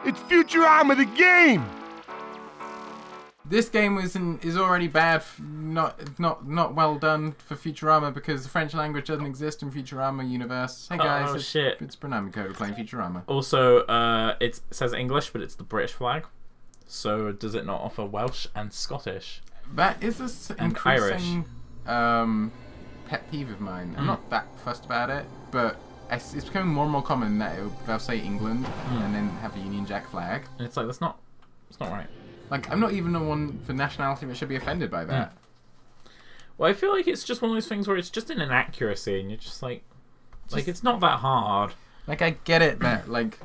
It's Futurama the game! This game is already bad, not well done for Futurama because the French language doesn't exist in Futurama universe. Hey guys, shit. It's Bronami Code playing Futurama. Also, it says English, but it's the British flag. So does it not offer Welsh and Scottish? That is an increasing pet peeve of mine. I'm not that fussed about it, but it's becoming more and more common that they'll say England and then have the Union Jack flag. And it's like it's not right. Like, I'm not even the one for nationality that should be offended by that. Well, I feel like it's just one of those things where it's just an inaccuracy, and you're just like it's not that hard. Like, I get it that like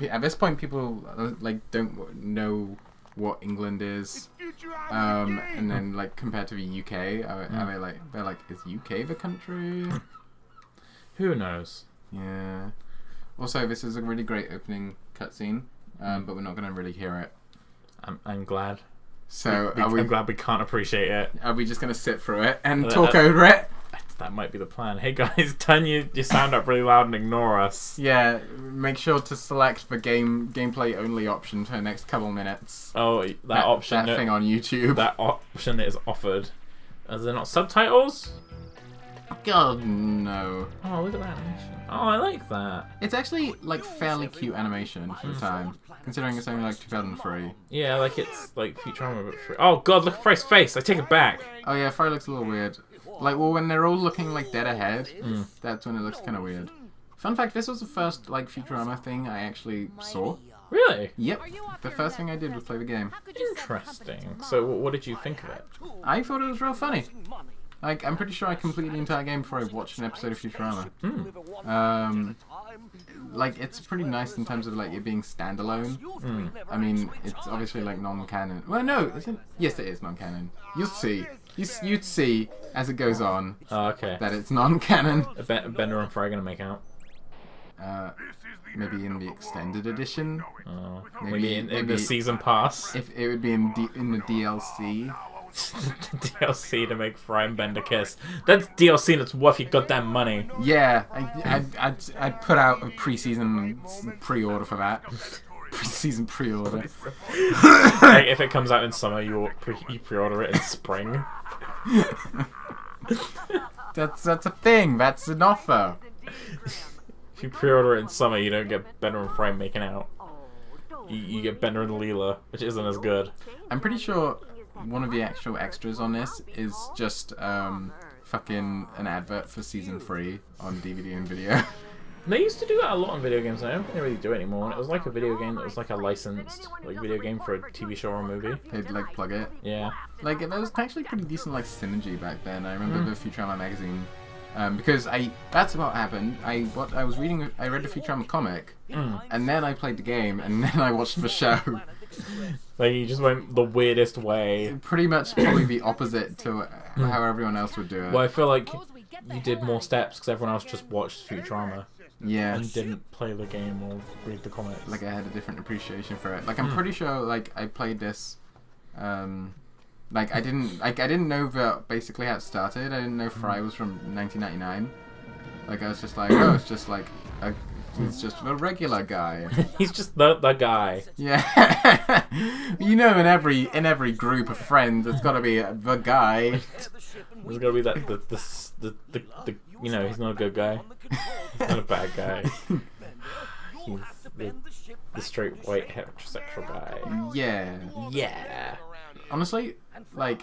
at this point people like don't know what England is, and then like compared to the UK, are they like is UK the country? Who knows? Yeah. Also, this is a really great opening cutscene, but we're not going to really hear it. I'm glad. So I'm glad we can't appreciate it. Are we just going to sit through it and talk over it? That might be the plan. Hey guys, turn your sound up really loud and ignore us. Yeah, make sure to select the gameplay only option for the next couple minutes. Oh, that option. That thing on YouTube. That option is offered. Are there not subtitles? God, no. Oh, look at that animation. Oh, I like that. It's actually like fairly cute animation for the time, considering it's only like 2003. Yeah, like it's like Futurama but free. Oh god, look at Fry's face. I take it back. Oh yeah, Fry looks a little weird. Like, well, when they're all looking like dead ahead, that's when it looks kind of weird. Fun fact: this was the first like Futurama thing I actually saw. Really? Yep. The first thing I did was play the game. Interesting. So, what did you think of it? I thought it was real funny. Like, I'm pretty sure I completed the entire game before I watched an episode of Futurama. Like, it's pretty nice in terms of, like, it being standalone. I mean, it's obviously, like, non-canon. Well, no, isn't... Yes, it is non-canon. You'll see. You'd see, as it goes on, okay, that it's non-canon. Bender and Fry are gonna make out? Maybe in the extended edition. Maybe in the season pass. If it would be in the DLC. DLC to make Fry and Bender kiss. That's DLC that's worth your goddamn money. Yeah, I'd put out a pre-season pre-order for that. Pre-season pre-order. Like, if it comes out in summer, you pre-order it in spring. That's a thing. That's an offer. If you pre-order it in summer, you don't get Bender and Fry making out. You get Bender and Leela, which isn't as good. I'm pretty sure one of the actual extras on this is just fucking an advert for season 3 on DVD and video. They used to do that a lot in video games, and I don't think they really do it anymore. And it was like a video game that was like a licensed like video game for a TV show or a movie. They'd like plug it. Yeah. Like, there was actually pretty decent like synergy back then. I remember the Futurama magazine. Because that's what happened. I read the Futurama comic, and then I played the game, and then I watched the show. Like, you just went the weirdest way. Pretty much probably the opposite to how everyone else would do it. Well, I feel like you did more steps because everyone else just watched Futurama. Yeah. And didn't play the game or read the comics. Like, I had a different appreciation for it. Like, I'm pretty sure, like, I played this, like, I didn't know basically how it started. I didn't know Fry was from 1999. Like, I was just like, oh, it's just like he's just a regular guy. He's just the guy. Yeah. You know, in every group of friends, it's got to be the guy. There's got to be that the you know, he's not a good guy. He's not a bad guy. He's the straight white heterosexual guy. Yeah. Yeah. Honestly, like,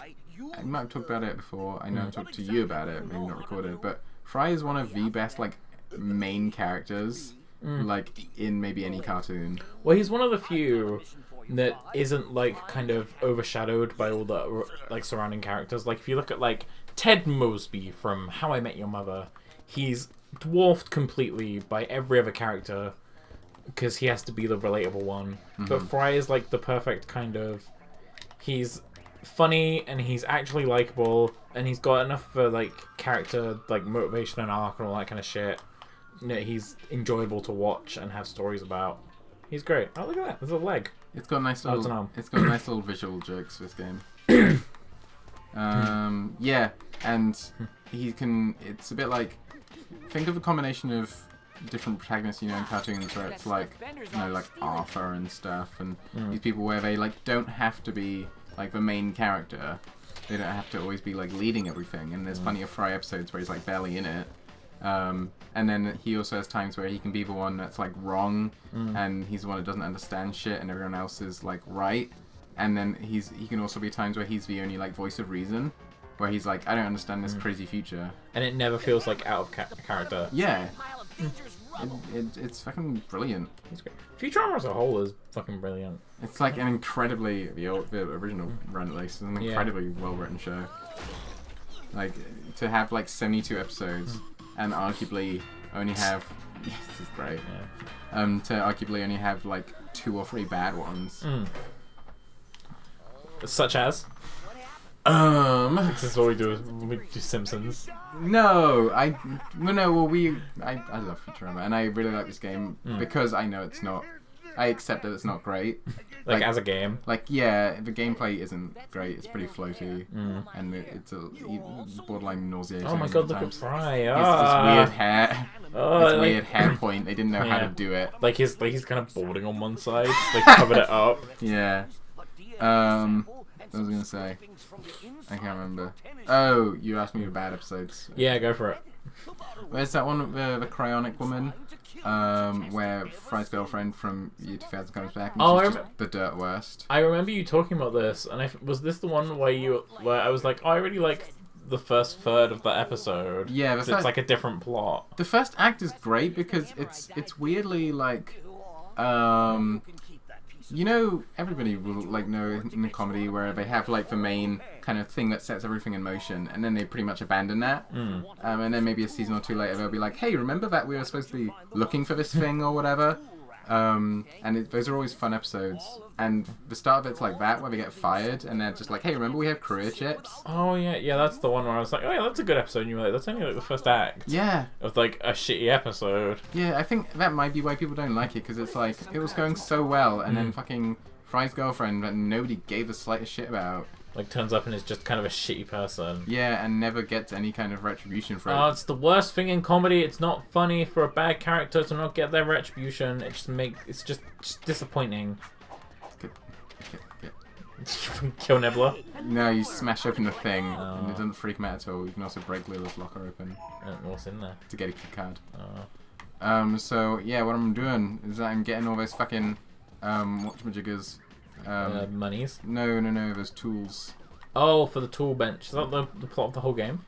I might have talked about it before. I know I've talked to you about it, maybe not recorded, but Fry is one of the best, like, main characters, like, in maybe any cartoon. Well, he's one of the few that isn't, like, kind of overshadowed by all the, like, surrounding characters. Like, if you look at, like, Ted Mosby from How I Met Your Mother, he's dwarfed completely by every other character because he has to be the relatable one. But Fry is, like, the perfect kind of... He's funny and he's actually likable and he's got enough for like character, like motivation and arc and all that kind of shit. You know, he's enjoyable to watch and have stories about. He's great. Oh, look at that! There's a leg. It's got nice little. it's an arm. It's got nice little visual jokes. This game. Yeah, and he can. It's a bit like. Think of a combination of different protagonists, you know, in cartoons where it's like, you know, like Arthur and stuff, and these people where they like don't have to be like the main character. They don't have to always be like leading everything. And there's plenty of Fry episodes where he's like barely in it. And then he also has times where he can be the one that's like wrong, and he's the one that doesn't understand shit, and everyone else is like right. And then he can also be times where he's the only like voice of reason, where he's like, I don't understand this crazy future. And it never feels like out of character. Yeah. It's fucking brilliant. It's great. Futurama as a whole is fucking brilliant. It's like an incredibly the original run at least is an incredibly well written show. Like to have like 72 episodes and arguably only have this is great. Yeah. To arguably only have like 2 or 3 bad ones. Such as. This is what we do. We do Simpsons. No, I love Futurama, and I really like this game because I know it's not. I accept that it's not great. Like as a game. Like yeah, the gameplay isn't great. It's pretty floaty, and it's borderline nauseating. Oh my god, look at Fry! His weird hair. His weird hair point. They didn't know how to do it. Like he's kind of balding on one side. They covered it up. Yeah. What was I gonna say? I can't remember. Oh, you asked me about episodes. Yeah, go for it. Where's that one with the cryonic woman? Where Fry's girlfriend from year 2000 comes back and she's just the dirt worst. I remember you talking about this, and was this the one where I was like, oh, I really like the first third of the episode. Yeah, it's like a different plot. The first act is great because it's weirdly like, you know, everybody will like know in a comedy where they have like the main kind of thing that sets everything in motion, and then they pretty much abandon that. And then maybe a season or 2 later they'll be like, hey, remember that we were supposed to be looking for this thing or whatever? Those are always fun episodes. And the start of it's like that, where they get fired, and they're just like, hey, remember we have career chips? Oh, yeah, that's the one where I was like, oh, yeah, that's a good episode. And you were like, that's only like the first act. Yeah. Of like a shitty episode. Yeah, I think that might be why people don't like it, because it's like, it was going so well, and then fucking Fry's girlfriend that nobody gave the slightest shit about. Like, turns up and is just kind of a shitty person. Yeah, and never gets any kind of retribution for it. Oh, it's the worst thing in comedy. It's not funny for a bad character to not get their retribution. It's just disappointing. Kill Nibbler? No, you smash open the thing, and it doesn't freak him out at all. You can also break Lila's locker open. What's in there? To get a key card. So, yeah, what I'm doing is I'm getting all those fucking, whatchamajiggers. Monies? No, those tools. Oh, for the tool bench. Is that the plot of the whole game?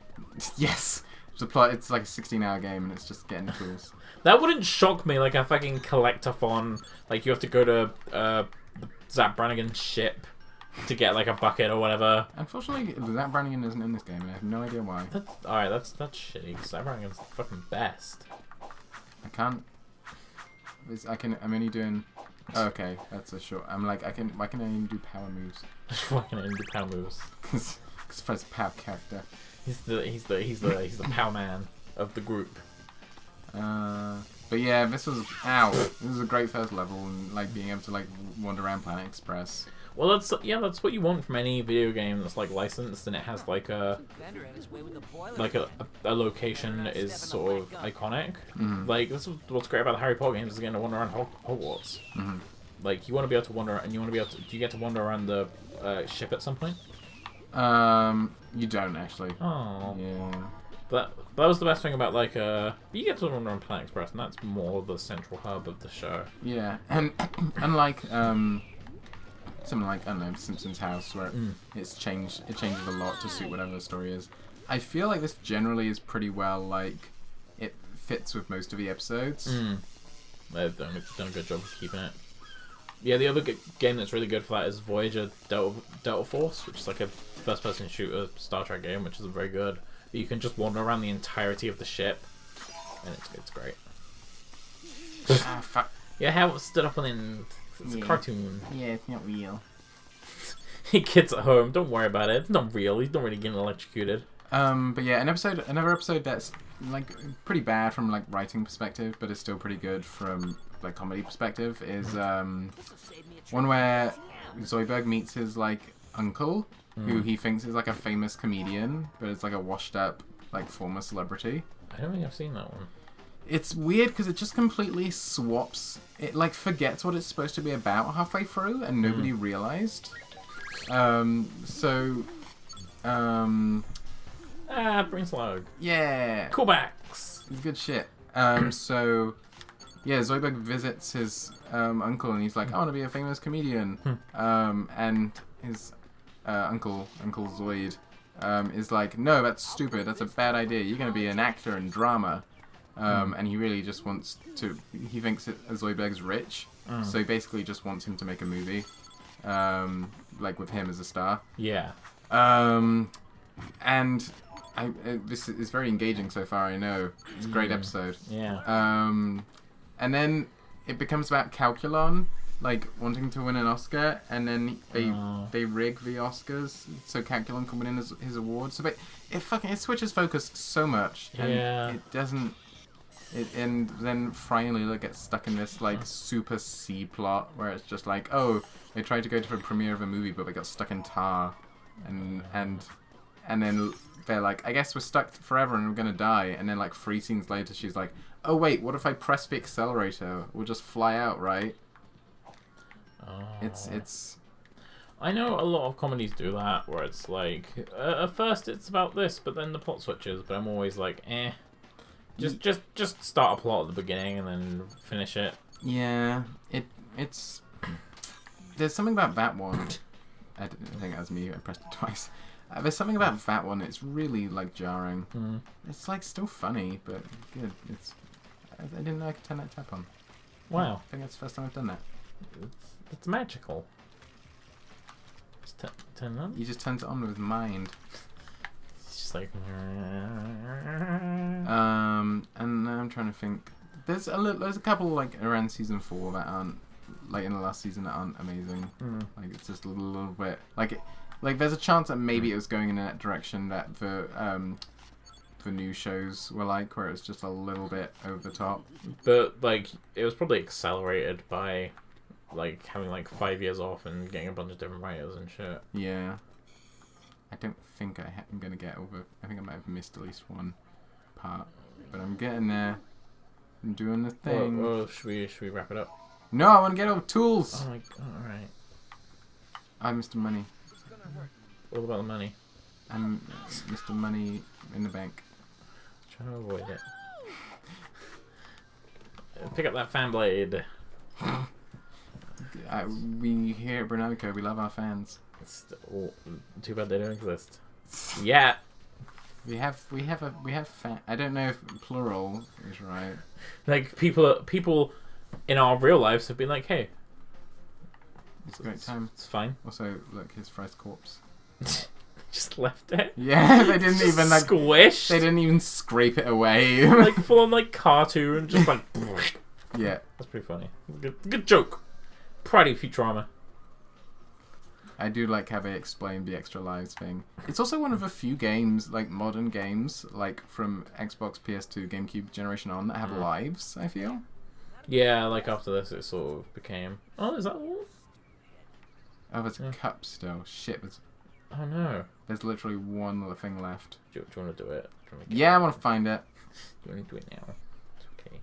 Yes! The plot, it's like a 16-hour game, and it's just getting tools. That wouldn't shock me, like a fucking collectathon. Like, you have to go to Zach Brannigan's ship to get like a bucket or whatever. Unfortunately, Zach Brannigan isn't in this game, and I have no idea why. Alright, that's shitty. Zach Brannigan's the fucking best. I can't. I'm only doing. Oh, okay, that's a short. I'm like, why can I only do power moves? Why can I only do power moves? Because Fred's a power character. He's the power man of the group. But yeah, this was a great first level, and like being able to like wander around Planet Express. Well, that's what you want from any video game that's like licensed, and it has like a location is sort of iconic. Like this is what's great about the Harry Potter games is getting to wander around Hogwarts. Like you want to be able to wander, and you want to be able to. Do you get to wander around the ship at some point? You don't actually. Oh. Yeah. That was the best thing about like you get to wander on Planet Express, and that's more the central hub of the show. Yeah, and unlike something like, I don't know, Simpsons House, where it changes a lot to suit whatever the story is. I feel like this generally is pretty well, like, it fits with most of the episodes. They've done a good job of keeping it. Yeah, the other game that's really good for that is Voyager Delta Force, which is like a first-person shooter Star Trek game, which isn't very good. But you can just wander around the entirety of the ship, and it's great. Fuck. Yeah, how it stood up on the It's a cartoon. Yeah, it's not real. Hey, kids at home, don't worry about it. It's not real. He's not really getting electrocuted. But yeah, another episode that's like pretty bad from like writing perspective, but is still pretty good from like comedy perspective is one where Zoidberg meets his like uncle, who he thinks is like a famous comedian, but it's like a washed up like former celebrity. I don't think I've seen that one. it's weird because it just completely swaps. It like forgets what it's supposed to be about halfway through, and nobody realized. Brain slug. Yeah. Callbacks. It's good shit. So, yeah, Zoidberg visits his uncle, and he's like, I want to be a famous comedian. And his Uncle Zoid is like, no, that's stupid. That's a bad idea. You're going to be an actor in drama. And he really just wants to... He thinks that Zoidberg's rich, so he basically just wants him to make a movie, like with him as a star. Yeah. And this is very engaging so far, I know. It's a great episode. Yeah. And then it becomes about Calculon, like wanting to win an Oscar, and then they rig the Oscars so Calculon can win his award. So it switches focus so much, and it doesn't. And then finally it gets stuck in this like super C plot where it's just like, oh, they tried to go to the premiere of a movie, but they got stuck in tar, and then they're like, I guess we're stuck forever and we're gonna die. And then like 3 scenes later, she's like, oh wait, what if I press the accelerator? We'll just fly out, right? It's. I know a lot of comedies do that, where it's like, at first it's about this, but then the plot switches. But I'm always like, just start a plot at the beginning and then finish it. Yeah, it's. There's something about that one. I think that was me. I pressed it twice. There's something about that one. It's really like jarring. It's like still funny, but good. I didn't know I could turn that tap on. Wow. I think that's the first time I've done that. It's magical. Just turn it on. You just turn it on with mind. It's just like. And I'm trying to think. There's a couple like around season 4 that aren't like in the last season that aren't amazing. Like it's just a little bit like there's a chance that maybe it was going in that direction that the new shows were like, where it was just a little bit over the top. But like it was probably accelerated by like having like 5 years off and getting a bunch of different writers and shit. Yeah. I don't think I'm gonna get over. I think I might have missed at least one part, but I'm getting there. I'm doing the thing. Well, should we wrap it up? No, I want to get over tools. Oh my god! All right. I'm Mr. Money. All about the money. I'm Mr. Money in the bank. Trying to avoid it. Pick up that fan blade. We here at Bronami, we love our fans. Too bad they don't exist. Yeah. We have fan. I don't know if plural is right. Like people in our real lives have been like, hey, it's a great time. It's fine. Also, look, his first corpse. Just left it. Yeah, they didn't even like squish. They didn't even scrape it away. Like full on like cartoon, just like. Yeah, that's pretty funny. Good joke. Proud of Futurama. I do like how they explained the extra lives thing. It's also one of a few games, like modern games, like from Xbox, PS2, GameCube generation on, that have lives, I feel. Yeah, like after this it sort of became... Oh, is that all? Oh, there's a cup still. Shit, Oh no. There's literally one little thing left. Do you want to do it? Yeah, I want to find it. You want to do it now? It's okay.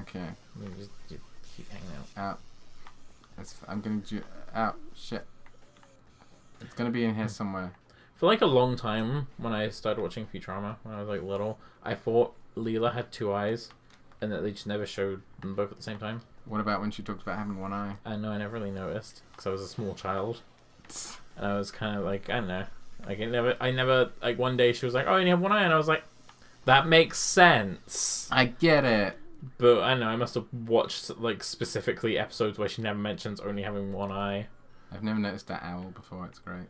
Okay. Just keep hanging out. Out. I'm going to do... Out. Shit. It's going to be in here somewhere. For like a long time, when I started watching Futurama, when I was like little, I thought Leela had 2 eyes, and that they just never showed them both at the same time. What about when she talked about having 1 eye? I know, I never really noticed, because I was a small child. And I was kind of like, I don't know. Like, I never, like one day she was like, oh, you only have 1 eye, and I was like, that makes sense. I get it. But I don't know, I must have watched like specifically episodes where she never mentions only having 1 eye. I've never noticed that owl before. It's great.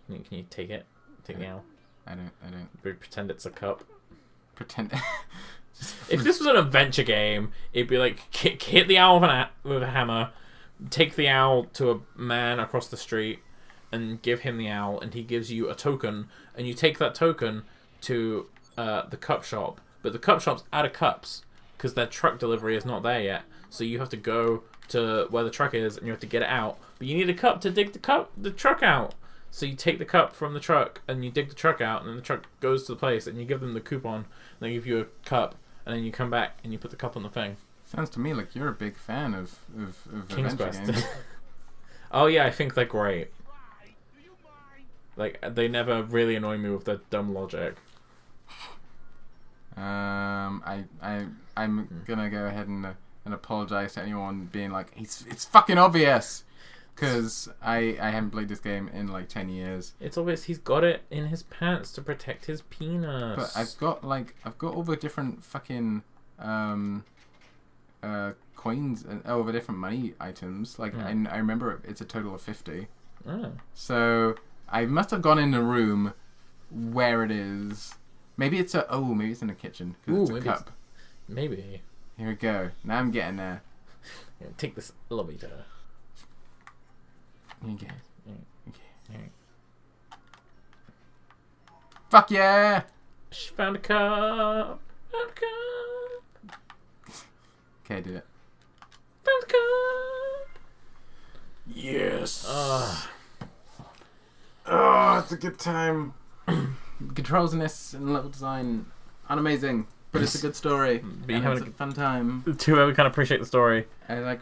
Can you take it? Take the owl. I don't. We pretend it's a cup. Pretend. If this was an adventure game, it'd be like hit the owl with a hammer, take the owl to a man across the street, and give him the owl, and he gives you a token, and you take that token to the cup shop, but the cup shop's out of cups. Because their truck delivery is not there yet, so you have to go to where the truck is and you have to get it out. But you need a cup to dig the truck out. So you take the cup from the truck and you dig the truck out, and then the truck goes to the place and you give them the coupon. And they give you a cup, and then you come back and you put the cup on the thing. Sounds to me like you're a big fan of King's adventure Quest. games. Oh yeah, I think they're great. Like, they never really annoy me with their dumb logic. I'm gonna go ahead and apologize to anyone being like, it's fucking obvious, because I haven't played this game in like 10 years. It's obvious he's got it in his pants to protect his penis. But I've got all the different fucking coins and all the different money items. Like I remember it's a total of 50. Oh. So I must have gone in the room where it is. Maybe it's in the kitchen because it's a cup. Maybe. Here we go. Now I'm getting there. Yeah, take this elevator. Here you go. Okay. Fuck yeah! She found a cup. Found a cup. Okay, I did it. Found a cup. Yes. Ah. Oh, it's a good time. Controls in this and level design aren't amazing, but it's a good story. But and it's a fun time. Too bad we can't appreciate the story. I like.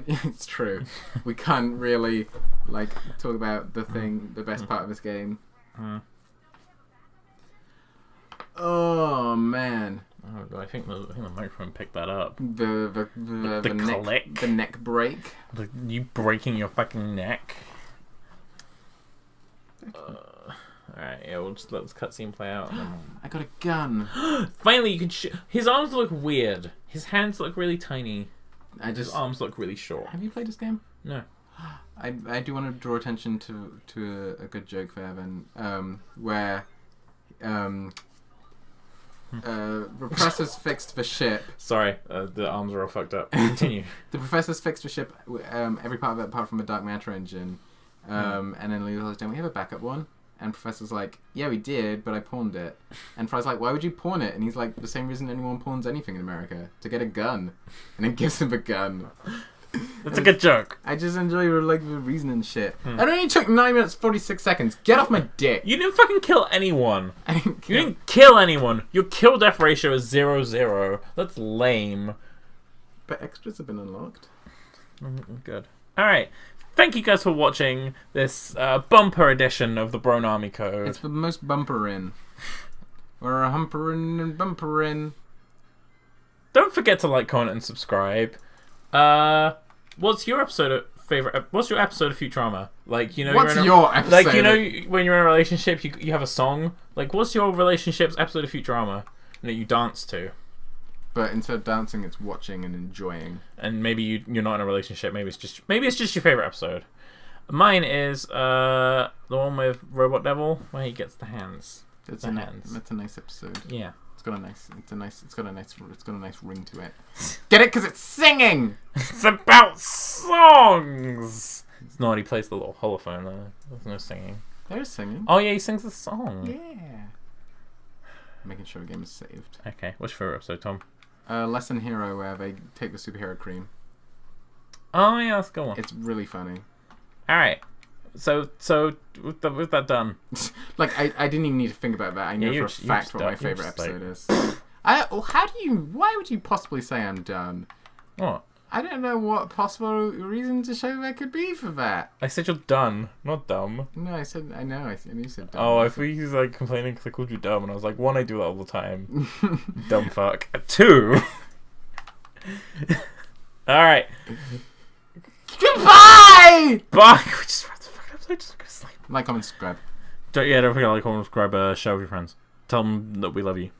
It's true. We can't really talk about the best part of this game. Oh man. Oh, I think the microphone picked that up. The click. The neck break. You breaking your fucking neck. Alright, yeah, we'll just let this cutscene play out. And then... I got a gun. Finally, you can his arms look weird. His hands look really tiny. His arms look really short. Have you played this game? No. I do want to draw attention to a good joke for Evan, where the professor's fixed the ship. Sorry, the arms are all fucked up. Continue. The professor's fixed the ship, every part of it apart from the dark matter engine. And then Leo's like, we have a backup one? And Professor's like, yeah, we did, but I pawned it. And Fry's like, why would you pawn it? And he's like, the same reason anyone pawns anything in America, to get a gun. And then gives him a gun. That's a good joke. I just enjoy the reasoning shit. It only took 9 minutes 46 seconds. Get off my dick. You didn't fucking kill anyone. I didn't You didn't kill anyone. Your kill death ratio is 0-0. That's lame. But extras have been unlocked. Good. Alright. Thank you guys for watching this bumper edition of the Bronami Code. It's the most bumperin'. We're a humperin' and bumperin'. Don't forget to like, comment, and subscribe. What's your episode of Futurama? Like, you know, what's your episode? Like, you know, when you're in a relationship, you have a song. Like, what's your relationship's episode of Futurama that you dance to? But instead of dancing, it's watching and enjoying. And maybe you're not in a relationship. Maybe it's just your favorite episode. Mine is the one with Robot Devil where he gets the hands. That's a nice episode. Yeah. It's got a nice ring to it. Get it? Because it's singing. It's about songs. It's not. He plays the little holophone though. There's no singing. There's singing. Oh yeah, he sings the song. Yeah. Making sure the game is saved. Okay. What's your favorite episode, Tom? Lesson Hero, where they take the superhero cream. Oh yeah, that's a good one. It's really funny. All right. So with that done. Like I didn't even need to think about that. I know for a fact what my favorite episode is. Why would you possibly say I'm done? What? I don't know what possible reason to show there could be for that. I said you're done, not dumb. No, I said I know. You said dumb. Oh, I thought he was like complaining because I called you dumb, and I was like, one, I do that all the time. Dumb fuck. 2. All right. Goodbye. Bye. We just wrapped the fucking episode. Just go to sleep. Like, comment, subscribe. Don't forget to like, comment, subscribe, share with your friends. Tell them that we love you.